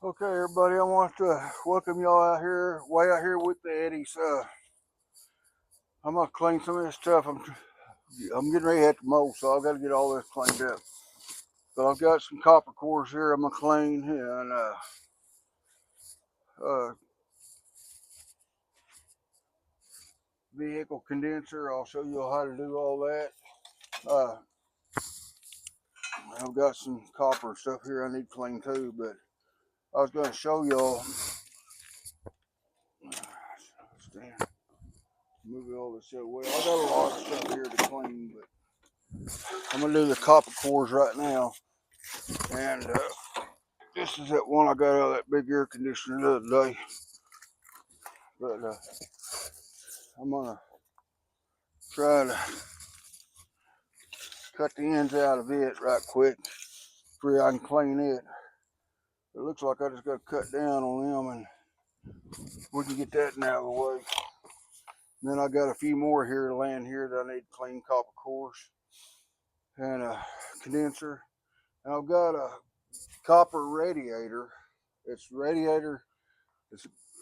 Okay, everybody, I want to welcome y'all out here, way out here with the Eddies. I'm gonna clean some of this stuff. I'm getting ready to have to mow, so I've got to get all this cleaned up. But I've got some copper cores here I'm gonna clean, and uh, vehicle condenser. I'll show you how to do all that. Uh, I've got some copper stuff here I need clean too, but I was gonna show y'all. Stand, move all this other way. I got a lot of stuff here to clean, but I'm gonna do the copper cores right now. And this is that one I got out of that big air conditioner the other day. But I'm gonna try to cut the ends out of it right quick before I can clean it. It looks like I just got to cut down on them, and we can get that out of the way. And then I got a few more here laying here that I need to clean, copper cores and a condenser. And I've got a copper radiator. It's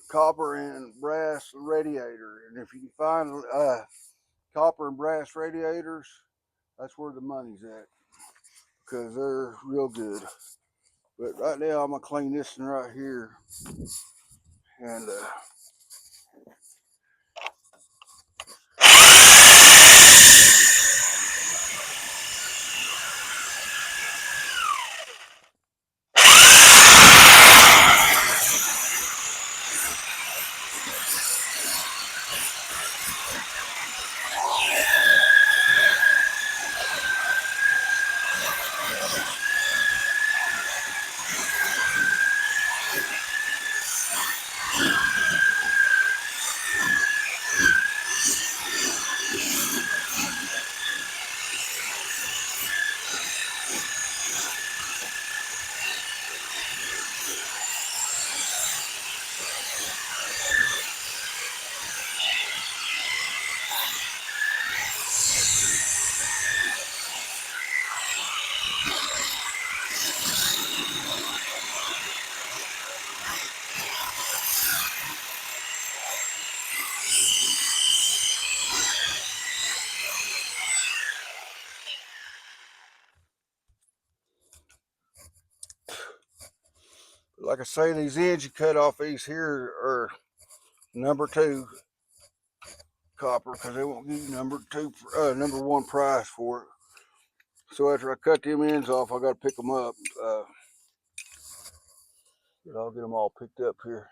copper and brass radiator. And if you can find copper and brass radiators, that's where the money's at, because they're real good. But right now I'm gonna clean this one right here, and like I say, these ends you cut off these here are number 2 copper, because they won't give you number 1 price for it. So after I cut them ends off, I got to pick them up. But I'll get them all picked up here.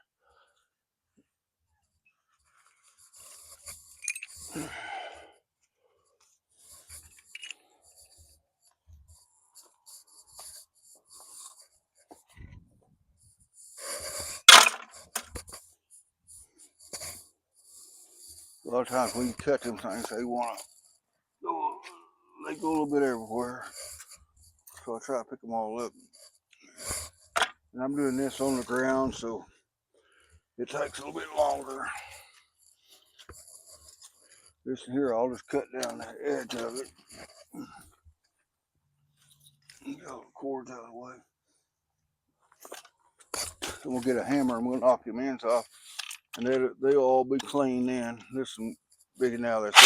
A lot of times when you cut them things, they go a little bit everywhere. So I try to pick them all up. And I'm doing this on the ground, so it takes a little bit longer. This here, I'll just cut down the edge of it. Get all the cords out of the way. Then we'll get a hammer and we'll knock them ends off, and they'll all be clean then. This one big now. That's it.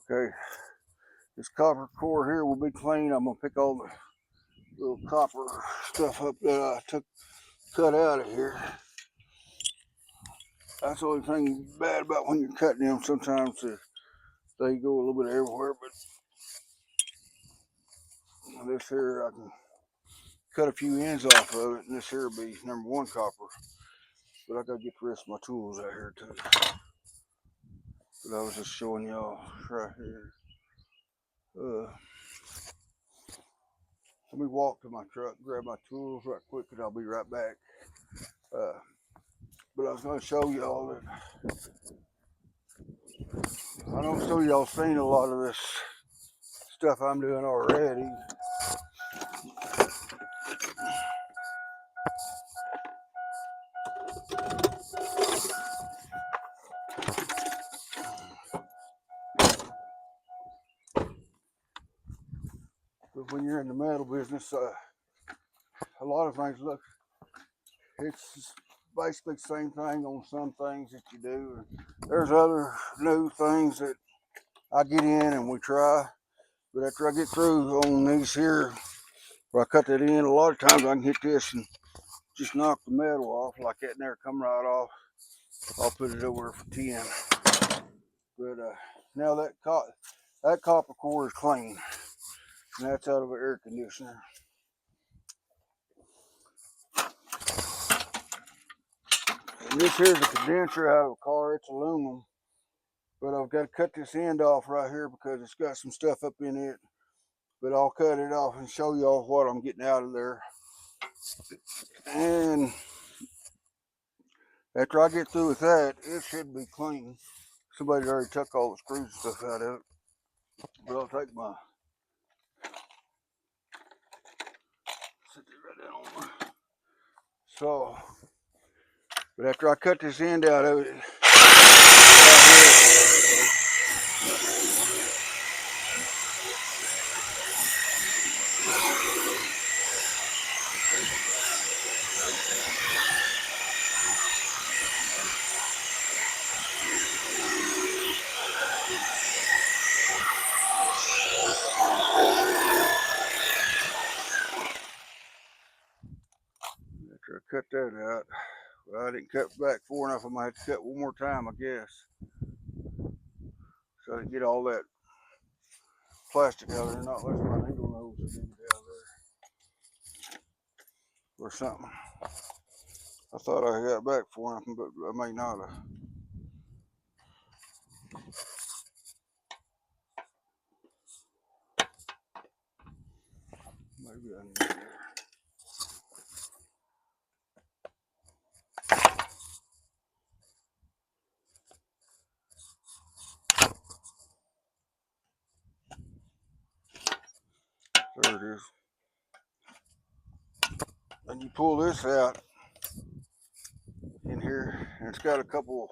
Okay, this copper core here will be clean. I'm gonna pick all the little copper stuff up that I cut out of here. That's the only thing bad about when you're cutting them. Sometimes they go a little bit everywhere, but this here I can cut a few ends off of it, and this here will be number 1 copper. But I gotta get the rest of my tools out here too. But I was just showing y'all right here. Let me walk to my truck, grab my tools right quick, and I'll be right back. But I was gonna show y'all that I don't show y'all seen a lot of this stuff I'm doing already. But when you're in the metal business, a lot of things look, it's basically the same thing on some things that you do. There's other new things that I get in and we try, but after I get through on these here, where I cut that in, a lot of times I can hit this and just knock the metal off like that and there, come right off. I'll put it over for 10. But now that copper core is clean, and that's out of an air conditioner. And this here's a condenser out of a car. It's aluminum, but I've got to cut this end off right here because it's got some stuff up in it. But I'll cut it off and show y'all what I'm getting out of there. And after I get through with that, it should be clean. Somebody already took all the screws and stuff out of it. But I'll take my, sit there right down on my saw. But after I cut this end out of it, after I cut that out, well, I didn't cut back far enough. I might have to cut one more time, I guess. So to get all that plastic out of there, not unless my needle nose will get it out of there or something. I thought I got back far enough, but I may not have. Maybe I need to. There it is. And you pull this out in here, and it's got a couple,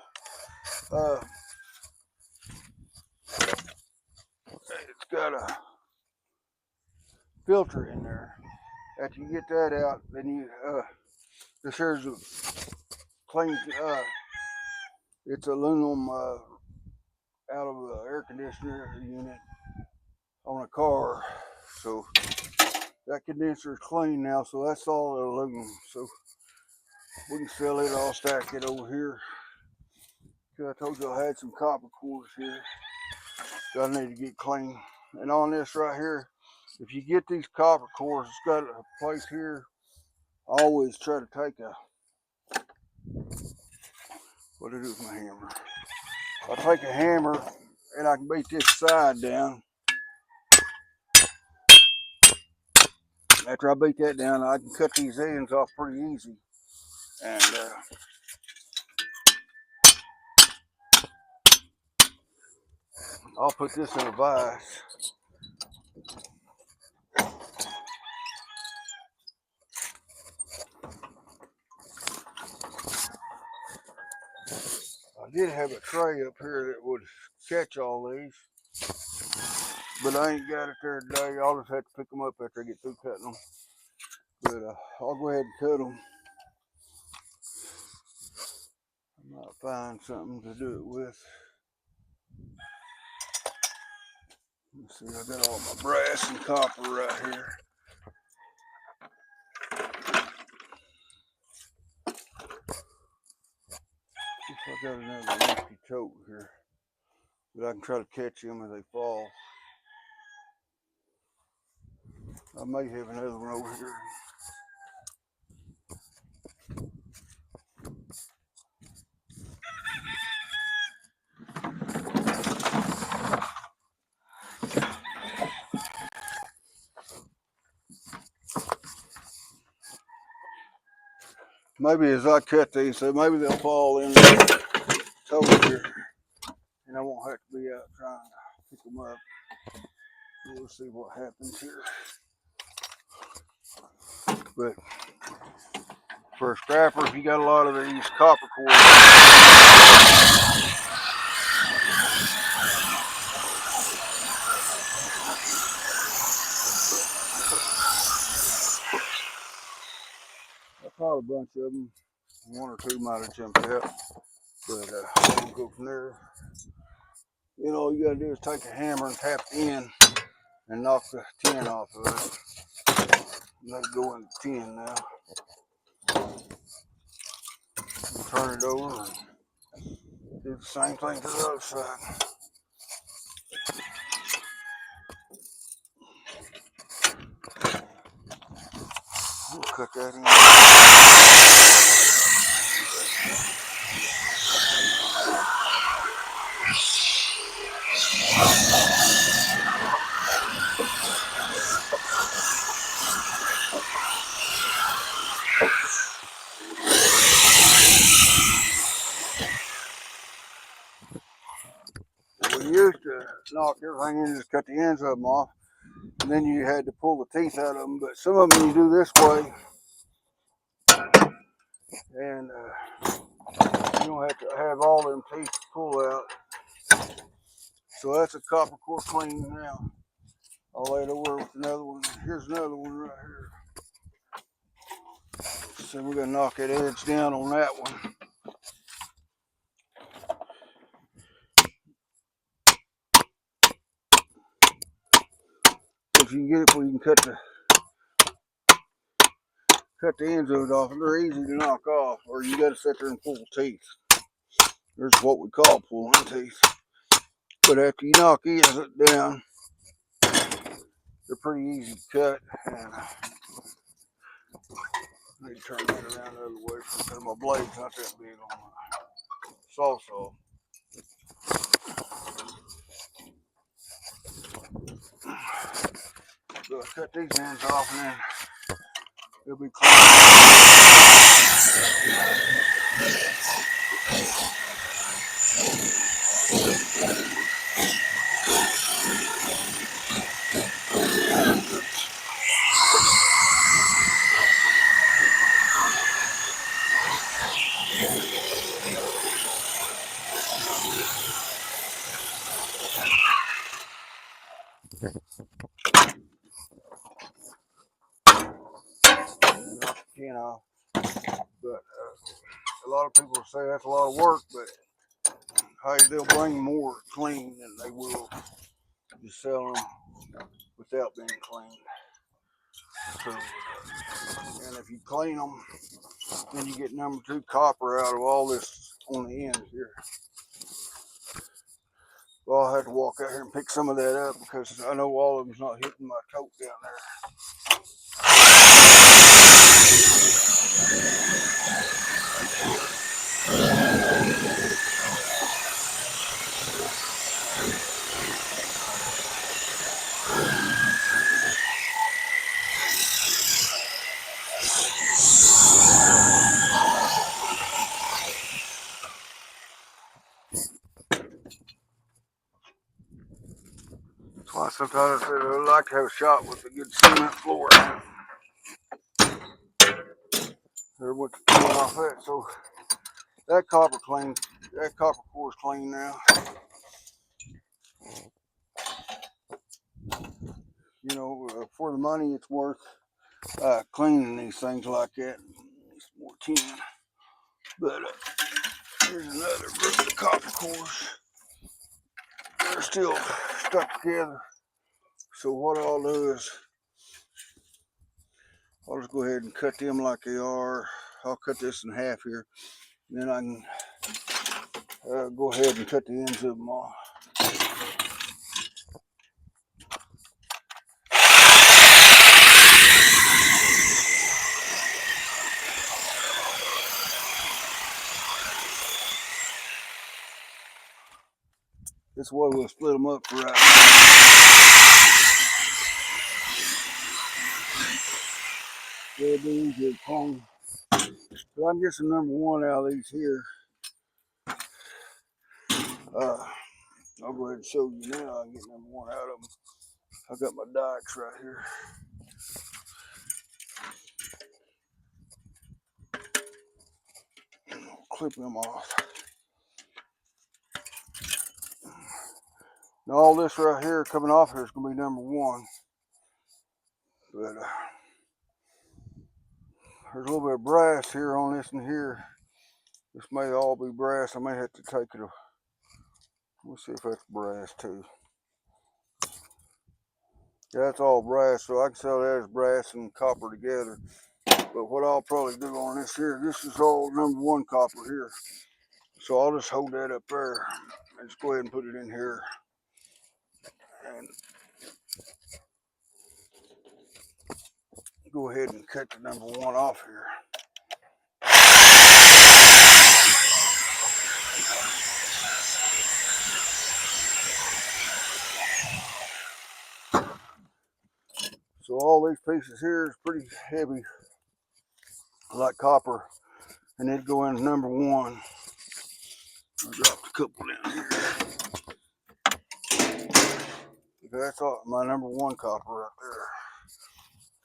it's got a filter in there. After you get that out, then you, this here's a clean, it's aluminum out of the air conditioner unit on a car. So that condenser is clean now, so that's all aluminum. So we can sell it, I'll stack it over here. I told you I had some copper cores here that I need to get clean. And on this right here, if you get these copper cores, it's got a place here. I always try to take a, what do I do with my hammer? I take a hammer and I can beat this side down. After I beat that down, I can cut these ends off pretty easy. And I'll put this in a vise. I did have a tray up here that would catch all these, but I ain't got it there today. I'll just have to pick them up after I get through cutting them. But I'll go ahead and cut them. I might find something to do it with. Let's see, I got all my brass and copper right here. See if I got another empty tote here. but I can try to catch them as they fall. I may have another one over here. Maybe as I cut these, so maybe they'll fall in the toe here, and I won't have to be out trying to pick them up. We'll see what happens here. But for a scrapper, if you got a lot of these copper cores, I caught a bunch of them. One or two might have jumped out, but we'll go from there. You know, all you gotta do is take a hammer and tap the end and knock the tin off of it. Let it go in the tin now. And turn it over and do the same thing to the other side. We'll cut that in. We used to knock everything in and just cut the ends of them off, and then you had to pull the teeth out of them. But some of them you do this way, and you don't have to have all them teeth to pull out. So that's a copper core clean now. I'll lay it over with another one. Here's another one right here. So we're gonna knock that edge down on that one. If you can get it where you can cut the ends of it off, they're easy to knock off, or you gotta sit there and pull teeth. There's what we call pulling teeth. But after you knock these down, they're pretty easy to cut. And I need to turn that around the other way because my blade's not that big on my saw. So I cut these ends off and then it'll be clean. Knock the tin off. But a lot of people say that's a lot of work, but hey, they'll bring more clean than they will just sell them without being cleaned. So, and if you clean them, then you get number 2 copper out of all this on the end here. Well, I'll have to walk out here and pick some of that up because I know all of them's not hitting my coat down there. That's why sometimes I said I'd like to have a shot with a good cement floor. There went the tin off that, so that copper core is clean now. You know, for the money it's worth cleaning these things like that. It's more tin. But here's another group of copper cores. They're still stuck together. So what I'll do is I'll just go ahead and cut them like they are. I'll cut this in half here. And then I can go ahead and cut the ends of them off. This way we'll split them up for right now. It'll be easier to clone. So I can get some number one out of these here. I'll go ahead and show you now. I can get number one out of them. I got my dikes right here. Clip them off. Now all this right here coming off here is going to be number one. But there's a little bit of brass here on this and here. This may all be brass. I may have to take it. We'll see if that's brass too. Yeah, that's all brass, so I can sell that as brass and copper together. But what I'll probably do on this here, this is all number one copper here. So I'll just hold that up there and just go ahead and put it in here. And go ahead and cut the number one off here. So all these pieces here is pretty heavy, like copper, and it'd go in number one. I dropped a couple down here. That's all my number one copper right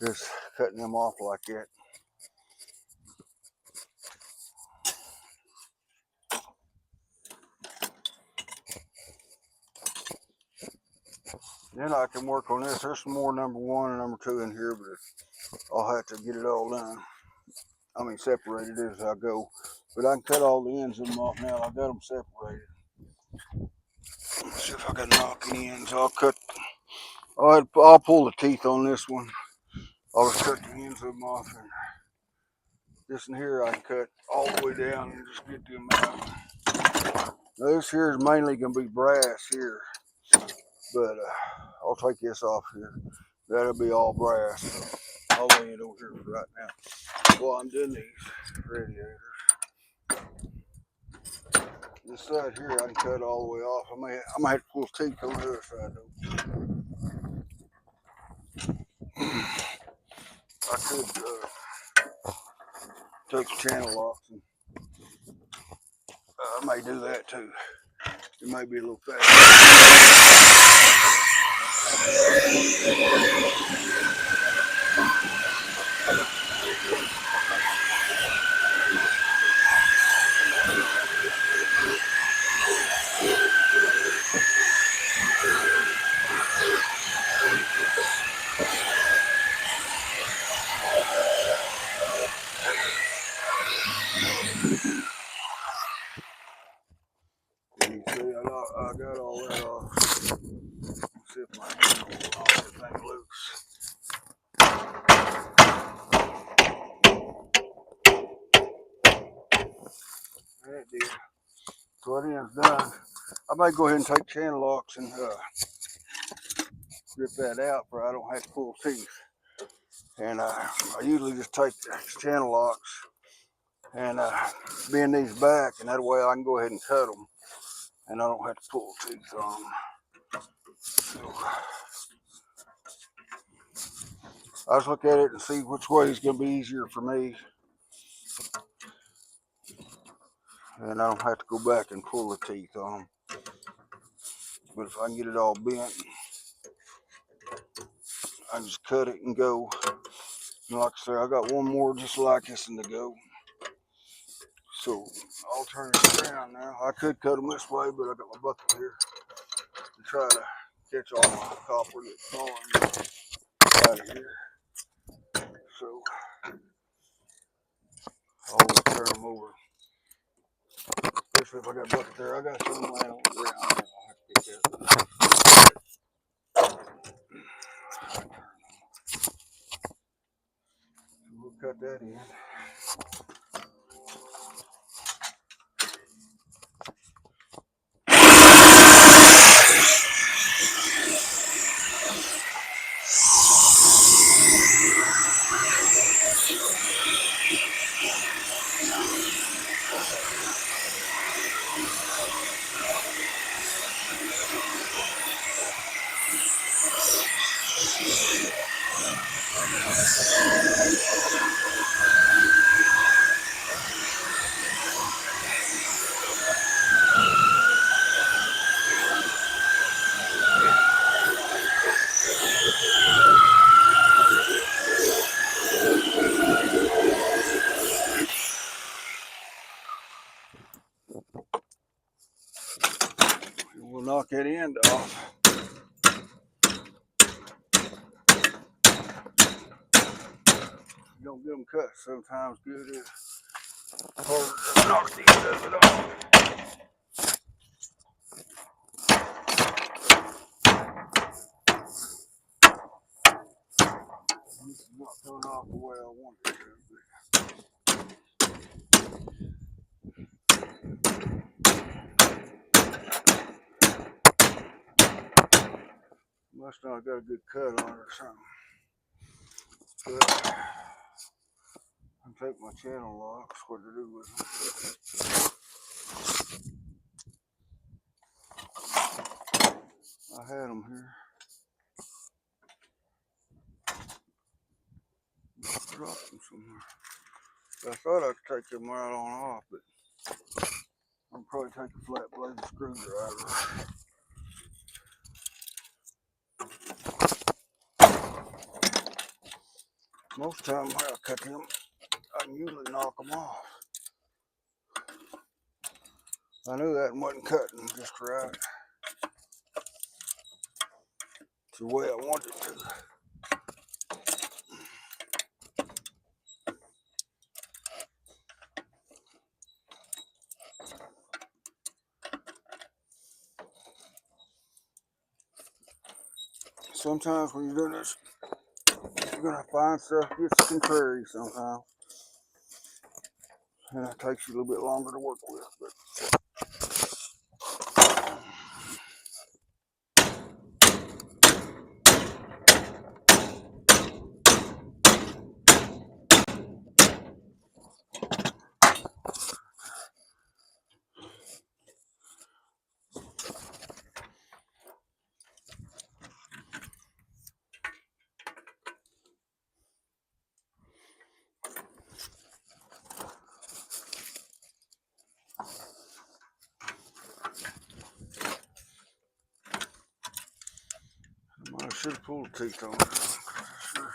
there. Just cutting them off like that. Then I can work on this. There's some more number one and number two in here, but I'll have to get it all done. I mean, separated as I go. But I can cut all the ends of them off now. I got them separated. Let's see if I can knock any ends. I'll pull the teeth on this one. I'll just cut the ends of them off. And this in here I can cut all the way down and just get them out. Now this here is mainly going to be brass here. But I'll take this off here. That'll be all brass. So I'll lay it over here for right now. While I'm doing these radiators. This side here I can cut all the way off. I might have to pull teeth on the other side though. I could take the channel locks and I may do that too. It may be a little fast. You see, I got all that off. Let's see if I can pull everything loose. That did. So that end's done. I might go ahead and take channel locks and rip that out, for I don't have to pull teeth. And I usually just take the channel locks and bend these back, and that way I can go ahead and cut them, and I don't have to pull teeth on them. So I just look at it and see which way is going to be easier for me, and I don't have to go back and pull the teeth on them. But if I can get it all bent, I can just cut it and go. And like I say, I got one more just like this in the go. So I'll turn it around now. I could cut them this way, but I got my bucket here to try to catch all my copper that's falling out of here. So I'll turn them over. Especially if I got a bucket there. I got some laying on the ground. I'll have to get that. We'll cut that in. We'll knock that end off. You don't get them cut sometimes good. It's harder to knock the end of it off. This is not coming off the way I want it to. Must not got a good cut on it or something. But I'll take my channel locks, what to do with them. I had them here. I dropped them somewhere. I thought I could take them right on off, but I'll probably take a flat blade screwdriver. Most times when I cut them, I can usually knock them off. I knew that wasn't cutting just right. It's the way I want it to. Sometimes when you're doing this, you're gonna find stuff gets contrary sometimes. And it takes you a little bit longer to work with, but I should have pulled the teeth on it. Sure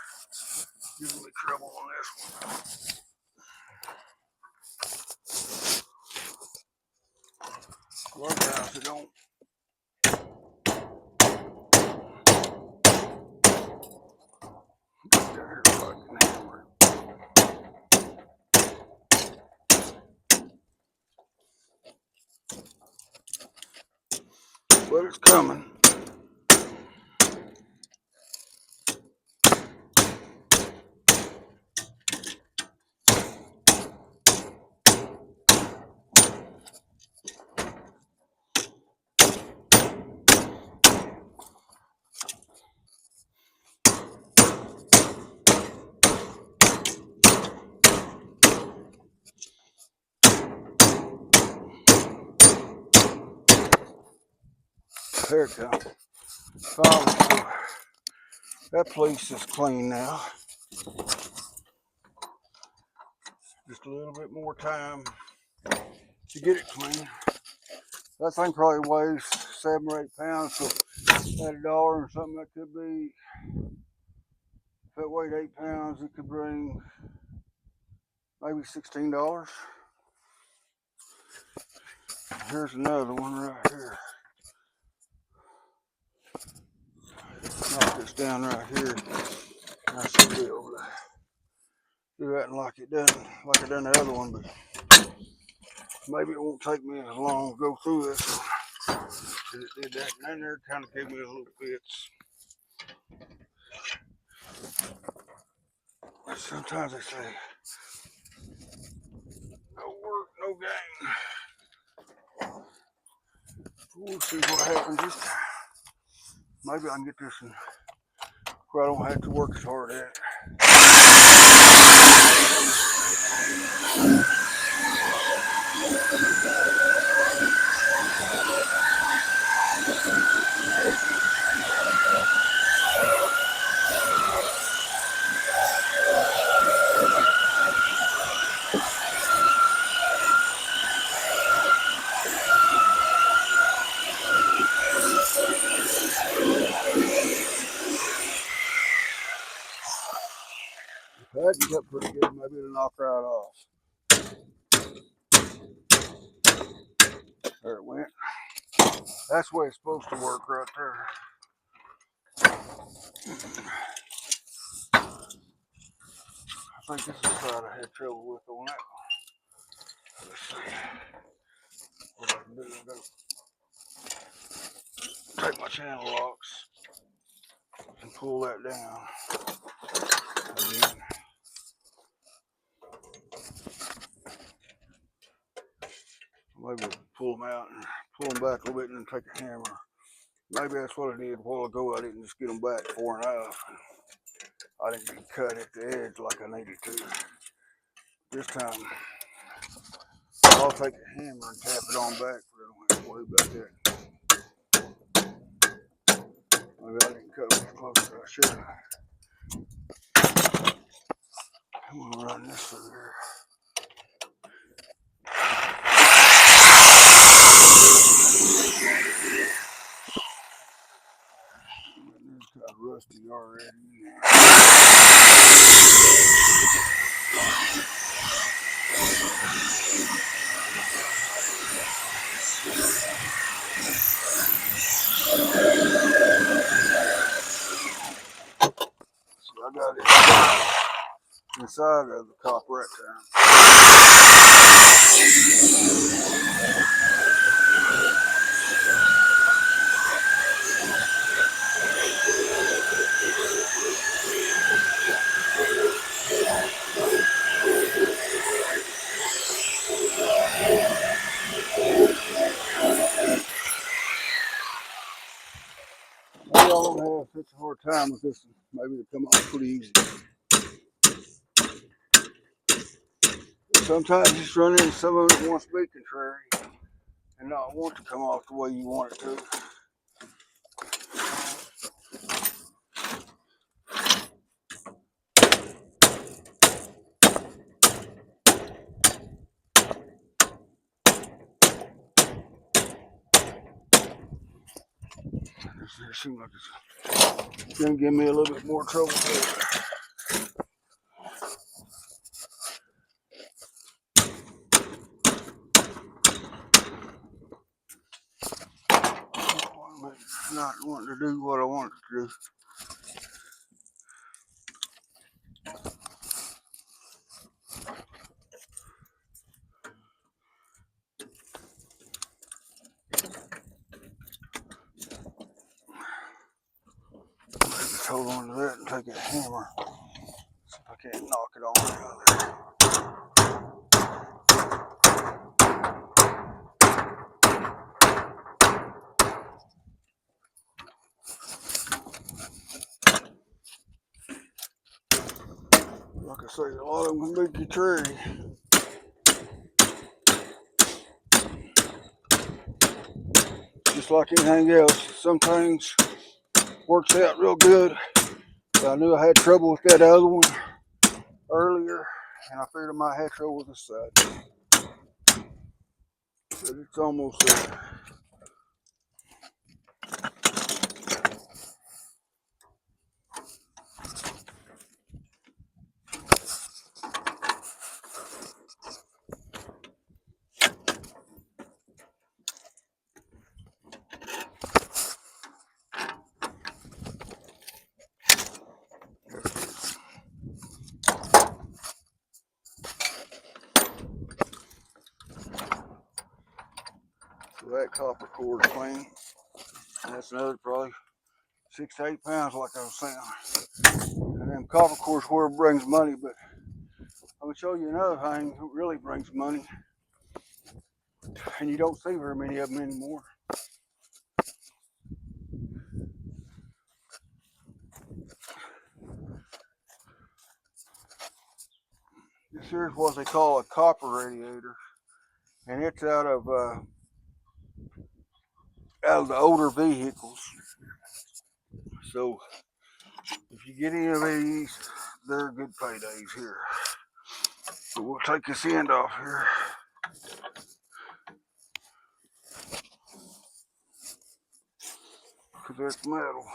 giving me trouble on this one. A lot of times it don't. Get down here so I can hammer it. But it's coming. There it comes. Finally, that place is clean now. Just a little bit more time to get it clean. That thing probably weighs 7 or 8 pounds, so at $1 or something, that could be, if it weighed 8 pounds, it could bring maybe $16. Here's another one right here. Knock this down right here. I should be able to do that like I done the other one, but maybe it won't take me as long to go through this one. It did that, and then there kind of gave me a little bits. Sometimes they say, no work, no gain. We'll see what happens this time. Maybe I can get this one where I don't have to work as hard at it. That can cut pretty good, maybe it'll knock right off. There it went. That's the way it's supposed to work right there. I think this is the side I had trouble with on that one. Let's see what I can do. Take my channel locks and pull that down again. Maybe pull them out and pull them back a little bit and then take a hammer. Maybe that's what I did a while ago. I didn't just get them back far enough. I didn't get cut at the edge like I needed to. This time, I'll take a hammer and tap it on back so I don't have to worry about that. Maybe I didn't cut them as close as I should have. I'm gonna run this through here. It's kind of rusty already. So I got it inside of the copper that time. Maybe I won't have such a hard time with this one. Maybe it'll come off pretty easy. Sometimes you just run into someone that wants to be contrary and not want to come off the way you want it to. It seems like it's gonna give me a little bit more trouble there. Not wanting to do what I want it to do. Just hold on to that and take a hammer. See if I can't knock it on out of there. Like I say, a lot of them can be contrary. Just like anything else, some things works out real good. But I knew I had trouble with that other one earlier, and I figured I might have trouble with this side. But it's almost there. So that copper cord is clean. And that's another probably 6 to 8 pounds, like I was saying. And then copper cords where it brings money, but I'm gonna show you another thing that really brings money, and you don't see very many of them anymore. This here is what they call a copper radiator, and it's out of the older vehicles. So if you get any of these, they're good paydays here. So we'll take this end off here. Because that's metal.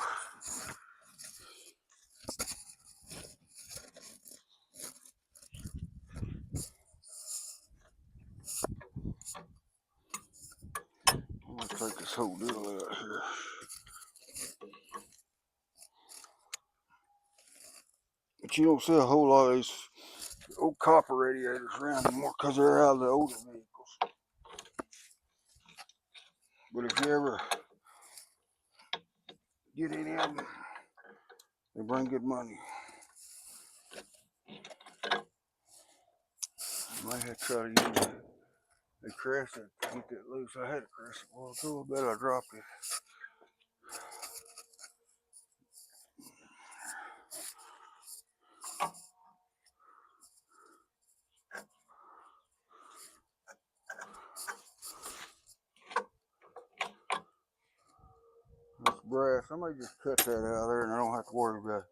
I'm gonna take this whole deal out here. But you don't see a whole lot of these old copper radiators around anymore because they're out of the older vehicles. But if you ever get any of them, they bring good money. I might have to try to use a crescent to get that loose. I had a crescent a while ago, I bet I dropped it. That's brass. I may just cut that out of there and I don't have to worry about it.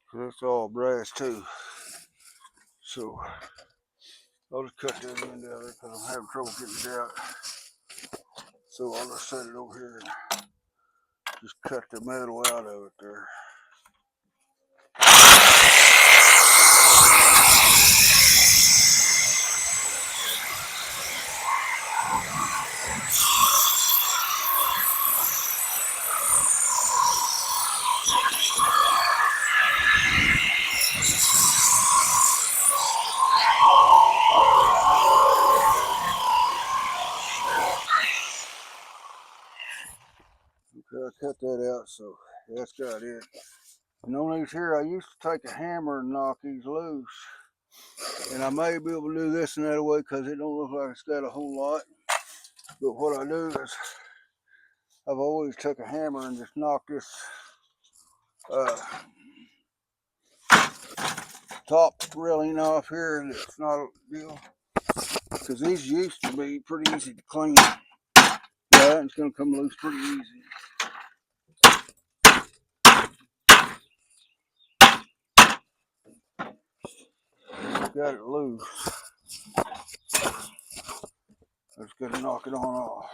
Because it's all brass too. So I'll just cut that end out of there because I'm having trouble getting it out. So I'll just set it over here and just cut the metal out of it there. Okay, I cut that out, so that's got it. And on these here, I used to take a hammer and knock these loose. And I may be able to do this in that way because it don't look like it's got a whole lot. But what I do is, I've always took a hammer and just knocked this top railing off here, and it's not a deal. Because these used to be pretty easy to clean. Yeah, it's going to come loose pretty easy. Got it loose. I just got to knock it on off.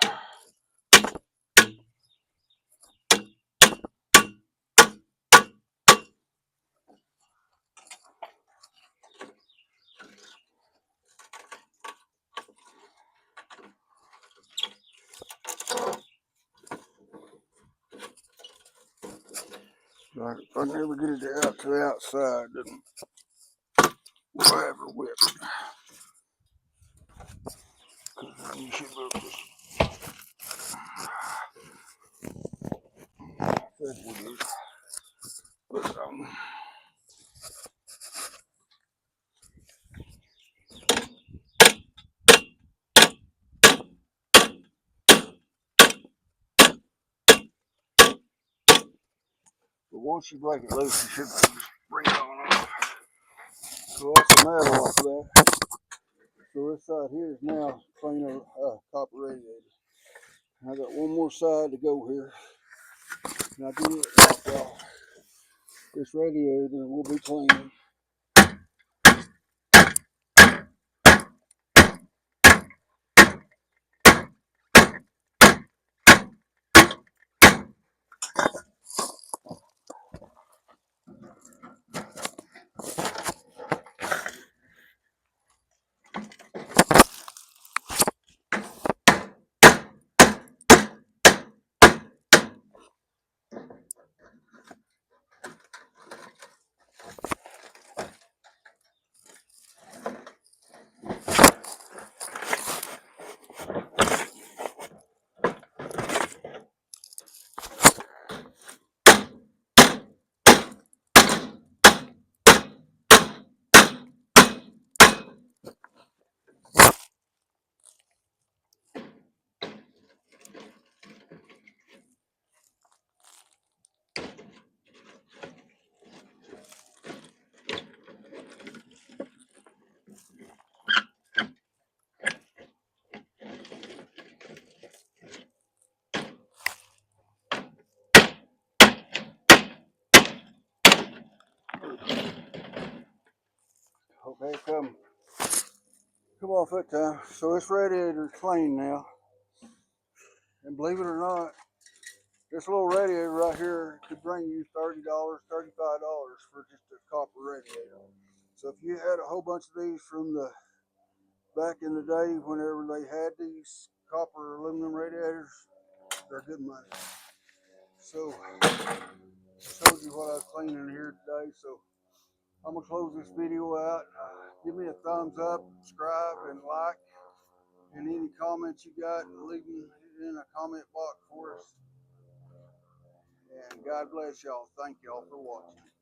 Like, if I never get it out to the outside, then we'll have her whip it. Because then you should be able to just put it on. But once you break it loose, you should just bring it on off. So that's the metal off there. So this side here is now clean copper radiator. And I got one more side to go here. And I do it knock off this radiator and we'll be clean. Okay, come off that time. So this radiator is clean now. And believe it or not, this little radiator right here could bring you $30, $35 for just a copper radiator. So if you had a whole bunch of these from the back in the day, whenever they had these copper aluminum radiators, they're good money. So showed you what I was cleaning here today. So I'm gonna close this video out. Give me a thumbs up, subscribe, and like. And any comments you got, leave them in a comment box for us. And God bless y'all. Thank y'all for watching.